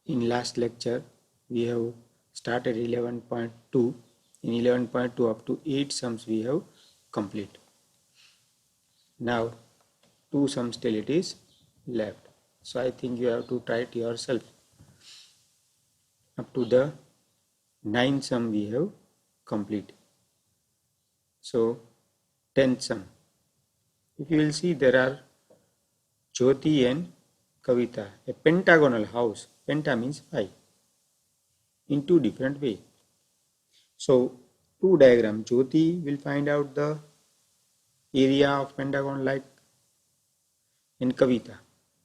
In last lecture we have started 11.2. In 11.2 up to 8 sums we have complete. Now 2 sums still it is left. So I think you have to try it yourself. Up to the 9 sum we have complete. So 10th sum. If you will see, there are Jyoti and Kavita, a pentagonal house. Penta means 5 in two different ways. So two diagram. Jyoti will find out the area of pentagon like in Kavita.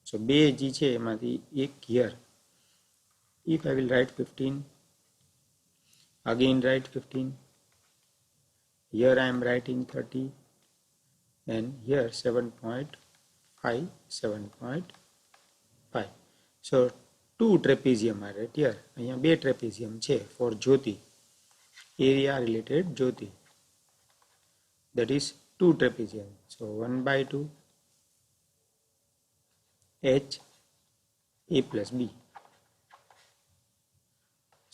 So બે જી છે એમાંથી એક here. If I will write 15, again write 15. Here I am writing 30 and here 7.5, 7.5. So two trapezium are right here. અહીંયા બે trapezium છે for Jyoti. Area related Jyoti. That is two trapezium. So 1/2 H A plus B.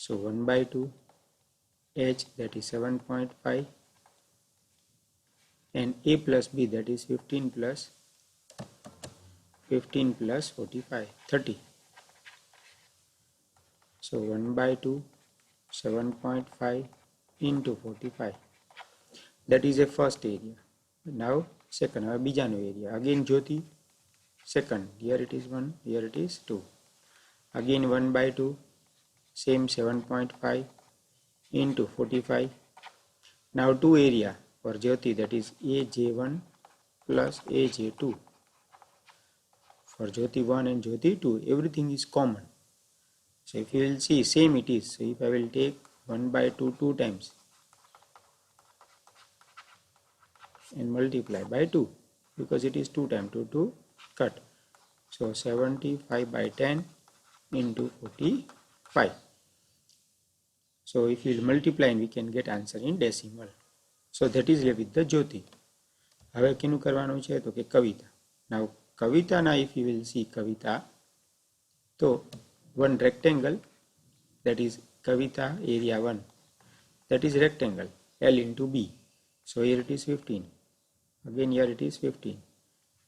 So 1/2 H, that is 7.5, and A plus B, that is 15 plus 45, 30. So 1/2 7.5 into 45. That is a first area. Now second, બીજાનો area. Again Jyoti, second. Here it is 1, here it is 2. Again 1/2, same 7.5 into 45. Now two area for Jyoti, that is AJ1 plus AJ2. For Jyoti 1 and Jyoti 2, everything is common. So if you will see, same it is. So if I will take 1/2 two times and multiply by 2, because it is 2 times 2 cut. So 75/10 into 45. So if you multiply, we can get answer in decimal. So that is with the Jyoti. હવે કેનું કરવાનું છે તો કે કવિતા. Now કવિતા ના if you will see કવિતા, તો one rectangle, that is Kavita area 1, that is rectangle L into B. So here it is 15. Again here it is 15.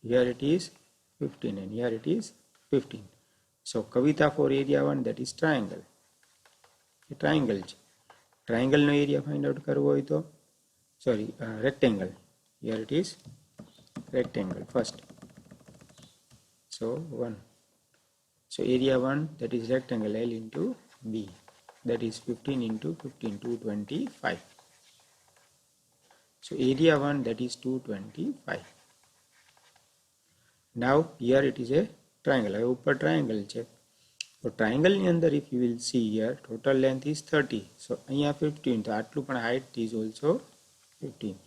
Here it is 15 and here it is 15. So Kavita for area 1, that is triangle. A triangle. Triangle no area find out કરવો હોય તો rectangle. Here it is rectangle first. So 1. So area 1, that is rectangle L into B, that is 15 into 15, 225. So area 1, that is 225. Now here it is a triangle. હવે ઉપર triangle છે. So triangle ની અંદર if you will see here, total length is 30. So અહીંયા 15. તો આટલું પણ height is also 15.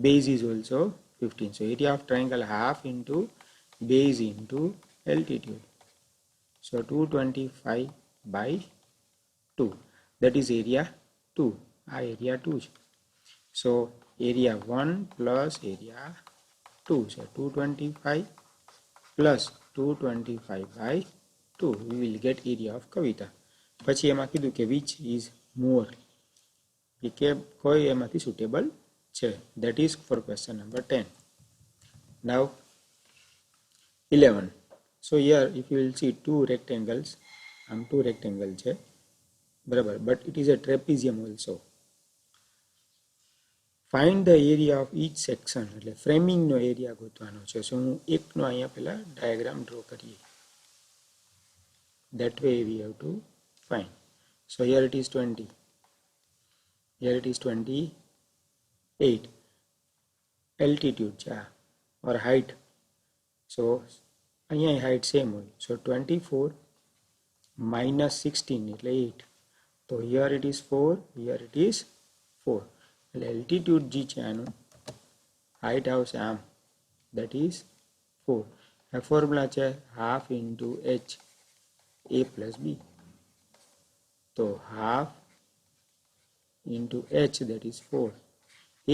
Base is also 15. So area of triangle half into base into altitude. So 225 by 2. That is area 2. Area 2. So area 1 plus area 2. So 225 plus 225 by 2. We will get area of Kavita. પછી એમાં કીધું કે which is more. કે કોઈ એમાંથી suitable છે. That is for question number 10. Now 11. So here if you will see two rectangles, two rectangles છે બરાબર, but it is a trapezium also. Find the area of each section. એટલે framing નો area ગોતવાનો છે. So હું એકનો અહીંયા પહેલા diagram draw કરીએ. That way we have to find. So here it is 20. Here it is 28. Altitude છે or height. So અહીંયા height same હોય. So 24 minus 16 એટલે 8. So here it is 4, here it is 4. એટલે altitude જે છે આનું height આવશે આમ, that is 4. આ ફોર્મ્યુલા છે half into h a plus b. તો half into h, that is 4.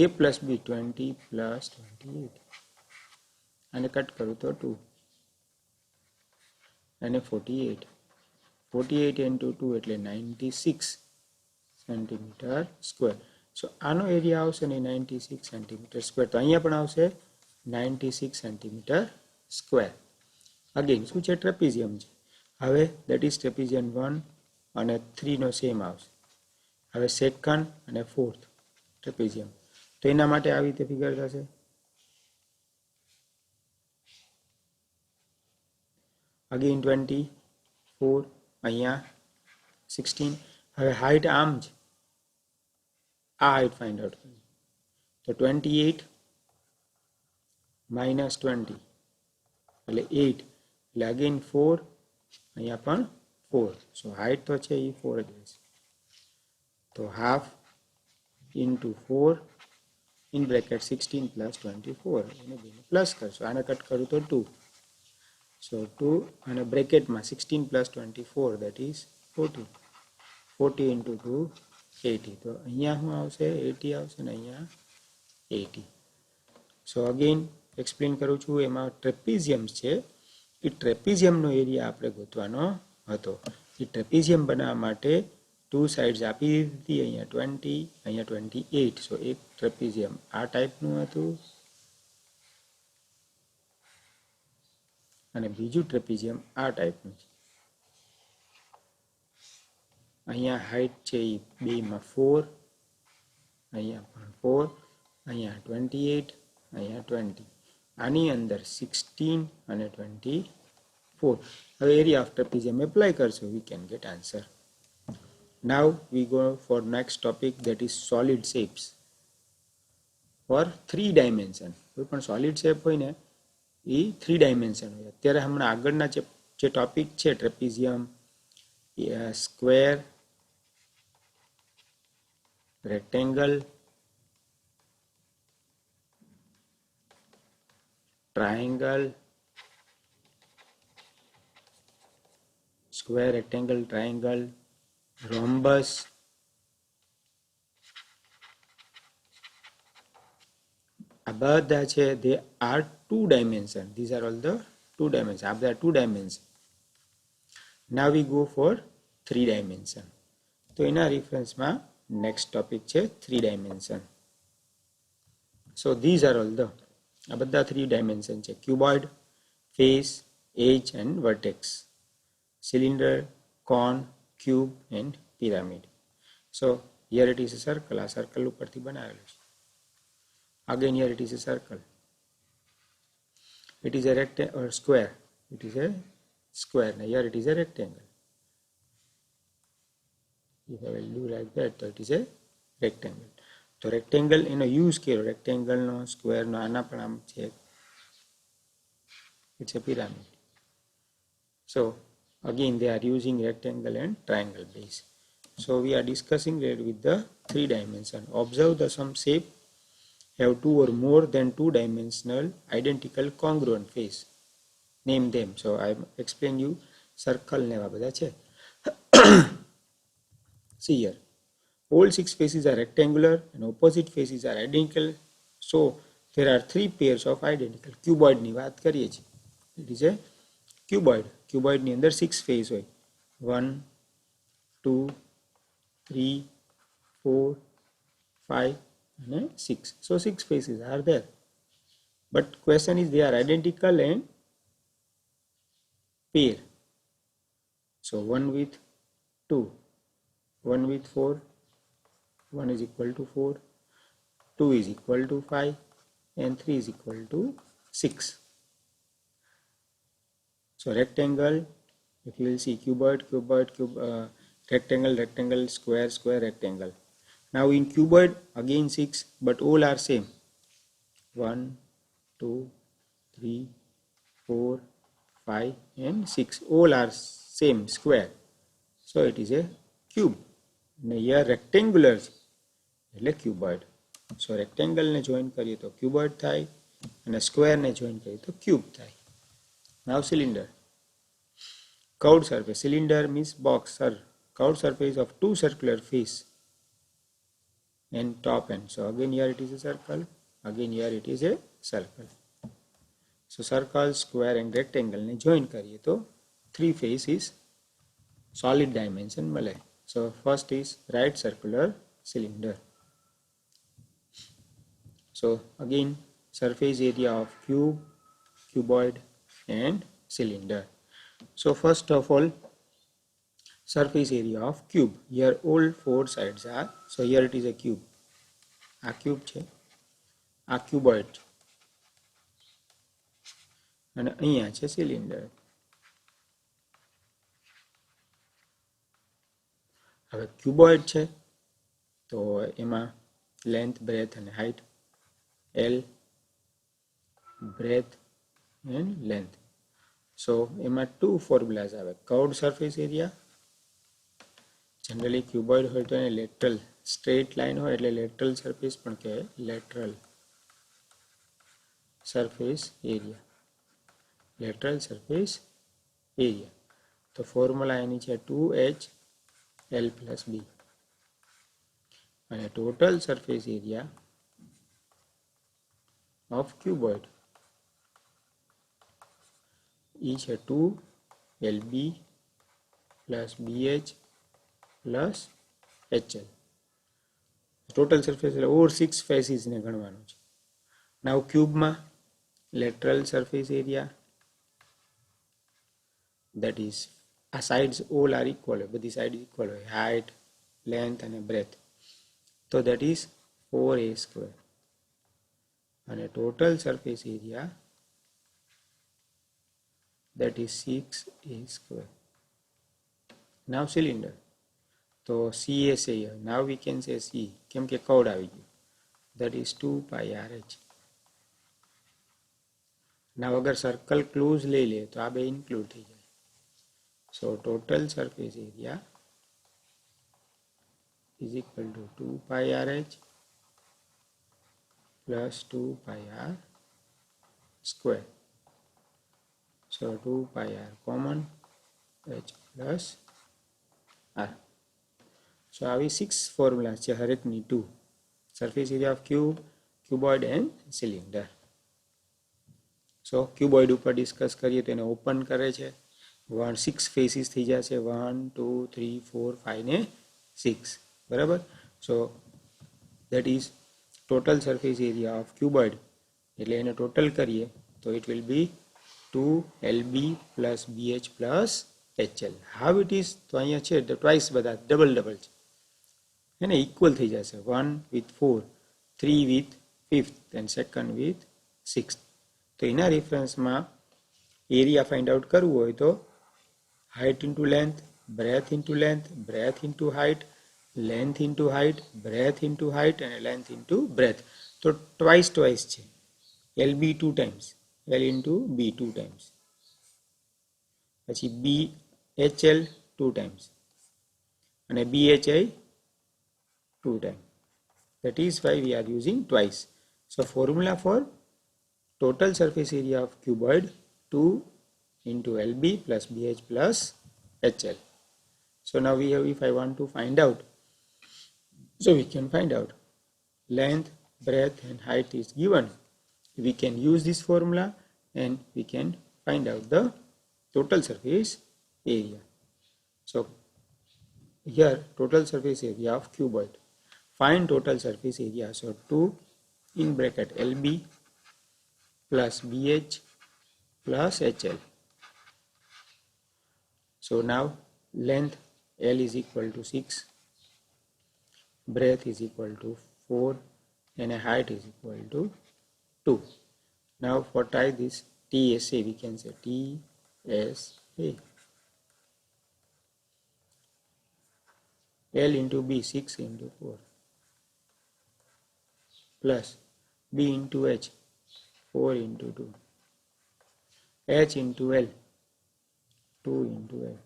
a plus b 20 plus 28. અને કટ કરું તો 2 અને 48. 48 into 2 એટલે 96 સેન્ટીમીટર સ્ક્વેર. સો આનો એરિયા આવશે ને 96 સેન્ટીમીટર સ્ક્વેર. તો અહીંયા પણ આવશે 96 સેન્ટીમીટર સ્ક્વેર. અગેન શું છે? ટ્રેપિઝિયમ છે. હવે દેટ ઇઝ ટ્રેપિઝિયમ 1 અને 3 નો સેમ આવશે. હવે સેકન્ડ અને ફોર્થ ટ્રેપિઝિયમ, તો એના માટે આવી રીતે ફિગર થશે. અગેન 24, અહીંયા 16. હવે હાઇટ આમ છે, આ હાઇટ ફાઇન્ડ આઉટ કરવી. તો 28 માઇનસ 20 એટલે 8, એટલે અગેન 4, અહીંયા પણ 4. સો હાઇટ તો છે એ 4 જ રહેશે. તો half into 4 in bracket 16 plus 24, એને બેને પ્લસ કરશો. આને કટ કરું તો 2. સો 2 અને બ્રેકેટમાં 16 પ્લસ 24 દેટ ઇઝ 40. 40 ઇન્ટુ 2 80. તો અહીંયા શું આવશે? 80 આવશે ને અહીંયા 80. સો અગેન એક્સપ્લેન કરું છું. એમાં ટ્રેપિઝિયમ્સ છે, એ ટ્રેપિઝિયમનો એરિયા આપણે ગોતવાનો હતો. એ ટ્રેપિઝિયમ બનાવવા માટે 2 સાઇડ્સ આપી દીધી, અહીંયા 20, અહીંયા 28. સો એક ટ્રેપિઝિયમ આ ટાઈપનું હતું અને બીજું ટ્રેપિઝિયમ આ ટાઈપનું છે. અહીંયા હાઇટ છે એ બેમાં 4, અહીંયા પણ 4, અહીંયા 28, અહીંયા 20. આની અંદર 16 અને 24. હવે એરિયા ઓફ ટ્રેપિઝિયમ એપ્લાય કરશો, we can get answer. Now we go for next topic, that is solid shapes for 3 dimension. કોઈ પણ solid shape હોય ને એ 3 dimension હોય. અત્યારે હમણાં આગળના જે ટોપિક છે trapezium, square, rectangle, triangle, square, rectangle, triangle, rhombus, આ બધા છે they are 2 dimension. These are all the 2 dimension. આ બધા 2 dimension. Now we go for 3 dimension. તો એના રેફરન્સમાં નેક્સ્ટ ટોપિક છે 3 dimension. So these are all the, આ બધા 3 dimension છે. Cuboid, face, edge and vertex, cylinder, cone, cube and pyramid. So here it is a circle. આ circle ઉપરથી બનાવેલું છે. Again here it is a circle. It is a rectangle or square. It is a square. Now here it is a rectangle. If I will do like that, so it is a rectangle. તો rectangle એનો use કર્યો, rectangle નો, square નો, આના પણ આમ છે. It's a pyramid. So again they are using rectangle and triangle base. So we are discussing that with the 3 dimension. Observe the some shape have 2 or more than 2 dimensional identical congruent face. Name them. So I explain you circle ને બધા છે. See here, all 6 faces are rectangular and opposite faces are identical. So there are 3 pairs of identical. Cuboid ની વાત કરીએ છીએ. It is a cuboid. Cuboid ની અંદર 6 face હોય. 1, 2, 3, 4, 5 and 6. So 6 faces are there. But question is they are identical and pair. So 1 with 2, 1 with 4, 1 is equal to 4, 2 is equal to 5 and 3 is equal to 6. So rectangle, if you will see cuboid, rectangle, rectangle, square, square, rectangle. Now in cuboid again 6, but all are same. 1, 2, 3, 4, 5 and 6. All are same square. So it is a cube. Now here rectangular એટલે cuboid. So rectangle ને join કરીએ તો cuboid થાય અને square ને join કરીએ તો cube થાય. Now cylinder. Curved surface. Cylinder means box, sir. Curved surface of 2 circular face and top end. So again here it is a circle. Again here it is a circle. So circle, square and rectangle ne join કરીએ તો 3 face is solid dimension મળે. So first is right circular cylinder. So again surface area of cube, cuboid and cylinder. So first of all surface area of cube. Here all four sides are, so here it is a cube. A cube છે, a cuboid અને અહીંયા છે cylinder. હવે cuboid છે તો એમાં length, breadth અને height, L, breadth and length. So એમાં ટુ ફોર્મ્યુલાઝ આવે. Curved surface area, generally cuboid હોય તો એને લેટરલ સ્ટ્રેટ લાઇન હોય એટલે લેટરલ સરફેસ પણ કહેવાય, lateral surface area, lateral surface area. તો ફોર્મ્યુલા એની છે 2H L plus B અને total surface area of cuboid એ છે 2LB plus BH plus HL. Total surface એટલે ઓવર 6 ફેસીસને ગણવાનું છે. નાવ ક્યુબમાં lateral surface area that is આ સાઇડ્સ ઓલ આર ઇક્વલ હોય, બધી સાઇડ ઇક્વલ હોય, હાઇટ, લેન્થ અને બ્રેથ. તો દેટ ઇઝ 4A². અને total surface area that is 6A². Now cylinder તો CA છે here. Now we can say C કેમ કે કર્વડ આવી ગયું. that is 2πRH. નાવ અગર સર્કલ ક્લોઝ લઈ લે તો આ બે ઇન્ક્લુડ થઈ જાય. So total surface area is equal to 2πRH plus 2πR square. So 2πR common, H plus R. So આવી 6 formulas છે હરેકની 2. Surface area of cube, cuboid and cylinder. So cuboid ઉપર ડિસ્કસ કરીએ તો એને ઓપન કરે છે. 6 ફેસીસ થઈ જશે, 1 2 3 4 5 ને 6, બરાબર. So that is total surface area of cuboid. એટલે એને ટોટલ કરીએ તો it will be 2LB plus BH plus HL. How it is તો અહીંયા છે તો ટ્વાઇસ બધા ડબલ ડબલ છે એને ઇક્વલ થઈ જશે. 1 with 4, 3 with 5th and second with 6th. તો એના રેફરન્સમાં એરિયા ફાઇન્ડ આઉટ કરવું હોય તો height into length, breadth into length, breadth into height, length into height, breadth into height and length into breadth. So twice છે. LB 2 times, L into B 2 times. પછી BHL 2 times અને BHI 2 times. That is why we are using twice. So formula for total surface area of cuboid 2 into LB plus BH plus HL. So now we have, if I want to find out, so we can find out length, breadth and height is given. We can use this formula and we can find out the total surface area. So here total surface area of cuboid. Find total surface area. So 2 in bracket LB plus BH plus HL. So now length L is equal to 6, breadth is equal to 4 and height is equal to 2. Now for try this TSA, we can say TSA. L into B 6 into 4 plus B into H 4 into 2, H into L 2 into L.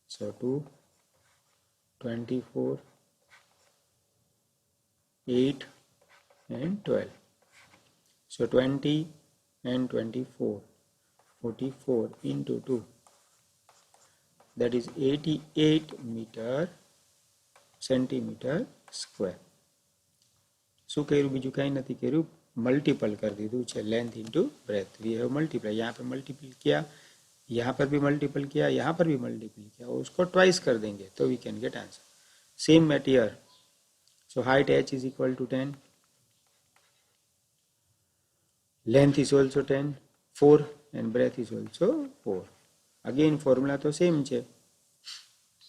So 2, 24, 8 and 12. So 20 and 24, 44 into 2. That is 88 centimeter square. શું કર્યું? બીજું કાંઈ નથી કર્યું, multiple કરી દીધું છે length into breadth. We have multiply. यहाँ पे मल्टीपल किया, यहाँ पर भी मल्टीपल किया, यहाँ पर भी मल्टीपल किया, उसको ट्वाइस कर देंगे तो we can get answer. Same at here. So height h is equal to 10. Length is also 10, 4, and breadth is also 4. Again formula तो same છે.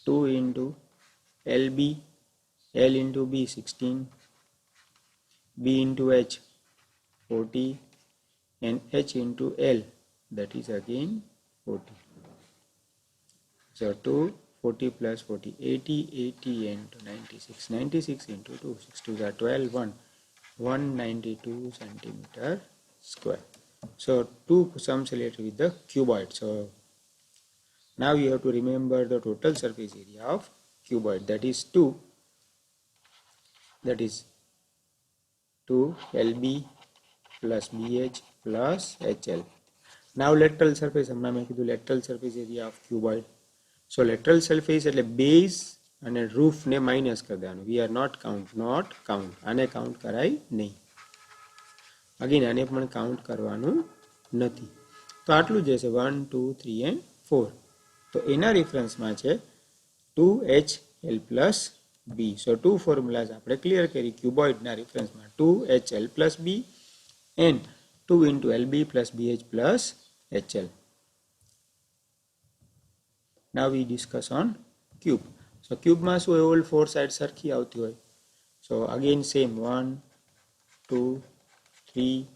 2 into LB, L into B 16, B into H 40, and H into L, that is again 40. So 2, 40 plus 40, 80, 80 into 96, 96 into 2, 6 2 are 12, 192 centimeter square. So two sums related with the cuboid. So now you have to remember the total surface area of cuboid, that is 2, that is 2 LB plus BH plus HL. Now lateral surface, हमने मैं कीधું lateral surface area of cuboid. So lateral surface એટલે base અને roof ને minus કરી દેવાનું. We are not count. આને count કરાય નહીં. Again આને પણ count કરવાનું નથી. તો આટલું જ છે 1, 2, 3 and 4. તો એના રેફરન્સમાં છે 2HL plus B. So two formulas આપણે clear કરી cuboidના રેફરન્સમાં 2HL plus B and 2 into LB plus BH plus HL. Now we discuss on cube. So cube માં શું હોય, all four sides સરખી આવતી હોય. So again same 1, 2, 3,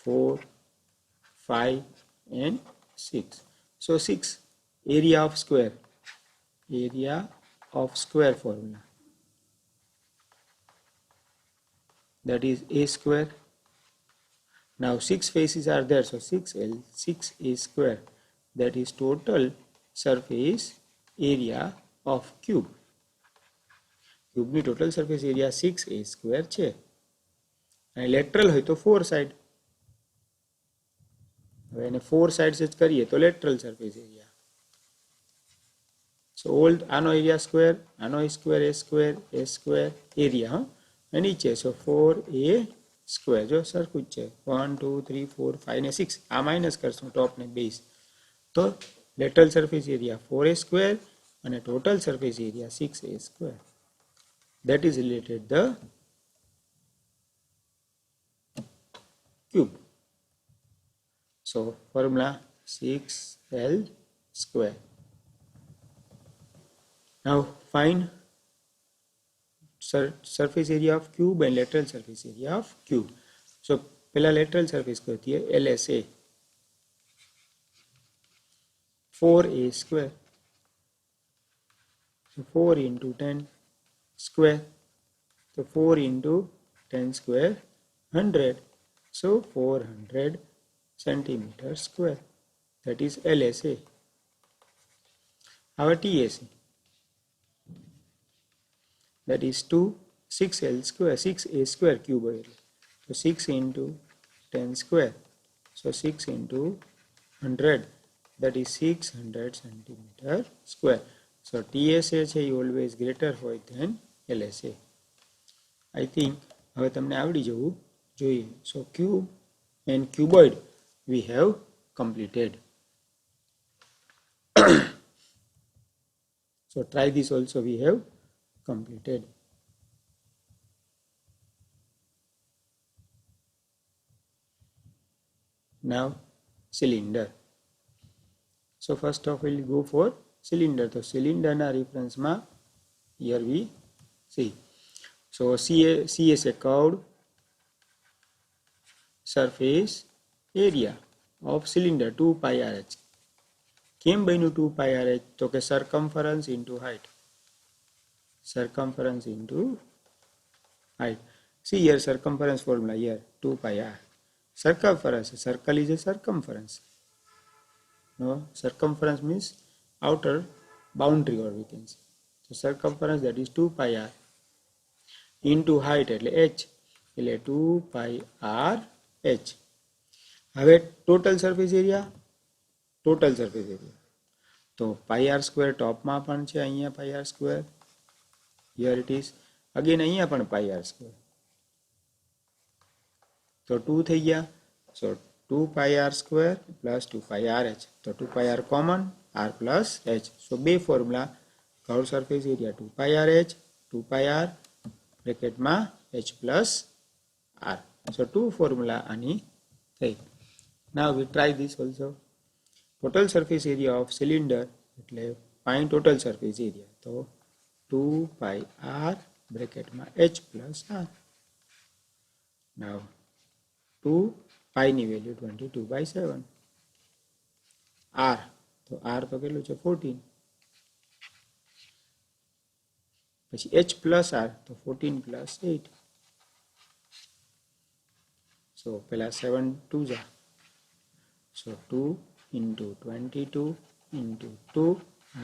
4, 5 and 6. So 6 area of square formula, that is a square. Now 6 faces are there, so 6L, 6a square, that is total surface area of cube. Cube ની total surface area 6a square છે. અને lateral હોય તો 4 side. હવે એને 4 sides જ કરીએ તો lateral surface area. So all આનો area square, આનો square, a square area, અને નીચે so 4a square. જો સરખું જ છે 1, 2, 3, 4, 5 ને 6. આ માઇનસ કરશું ટોપ ને બેઝ. તો lateral surface area 4a square and a total surface area 6a square. That is related the cube. So formula 6L square. Now find surface area of cube and lateral surface area of cube. So पहला lateral surface करती है LSA, 4a square. So 4 into 10 square. So 4 into 10 square 100. So 400 centimeter square. That is LSA. Our TSA, that is 6L square, 6a square cuboid. So 6 into 10 square. So 6 into 100. That is 600 centimeter square. So TSA છે always greater હોય than LSA. I think હવે તમને આવડી જવું જોઈએ. So cube and cuboid we have completed. So try this also, we have completed. Now cylinder. So first off we'll go for cylinder. So cylinder na reference ma here we see. So C is a curved surface area of cylinder 2 pi RH. કેમ બન્યું 2 pi RH? તો કે circumference into height. Circumference into height. See here circumference formula here 2 pi r. Circumference, circle is a circumference. No, circumference means outer boundary, or we can say. So circumference, that is 2 pi r into height એટલે h, એટલે 2 pi r h. હવે total surface area, તો pi r square top માં પણ છે, અહીંયા pi r square, here it is, again અહીંયા પણ pi r square. તો 2 થઈ ગયા. So 2 pi r square plus 2 pi r h. તો 2 pi r common, r plus h. So બે formula, curve surface area 2 pi r h, 2 pi r બ્રેકેટમાં h plus r. So two formula આની થઈ. Now we try this also. Total surface area of cylinder એટલે find total surface area. તો 2 pi r બ્રેકેટમાં h plus r. Now 2 pi ની value 22/7. r તો r તો કેટલું છે 14. પછી h plus r તો 14 plus 8. So પહેલા 7 2 જા. So 2 into 22 into 2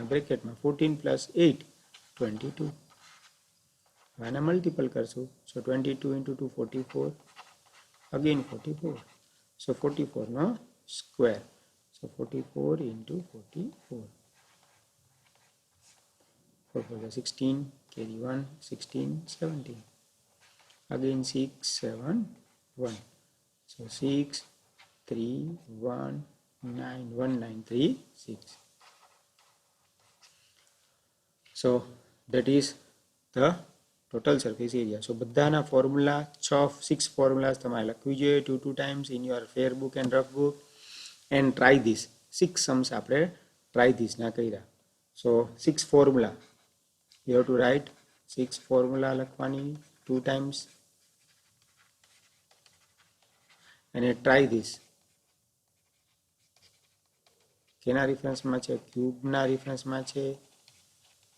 બ્રેકેટમાં 14 plus 8 22. હવે આને મલ્ટીપલ કરશું. So 22 into 2 44. Again 44. So 44 no square. So 44 into 44. 4 4 16, carry 1, 16, 17. Again 6, 7, 1. So 6, 3, 1, 9, 1, 9, 3, 6. So that is the total surface area. So બધાના formula 6 formulas તમારે લખવી જોઈએ 2 times in your fair book and rough book and try this. 6 sums આપણે try this ના કર્યા. So 6 formula you have to write 6 formula લખવાની 2 times and try this. કેના રિફરન્સમાં છે? ક્યુબના રિફરન્સમાં છે,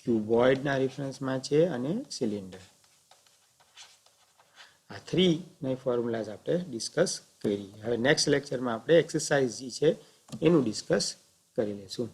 ક્યુબોઇડના રિફરન્સમાં છે અને સિલિન્ડર. આ 3 ની ફોર્મ્યુલાઝ આપણે ડિસ્કસ કરી. હવે નેક્સ્ટ લેક્ચરમાં આપણે એક્સરસાઇઝ જે છે એનું ડિસ્કસ કરી લઈશું.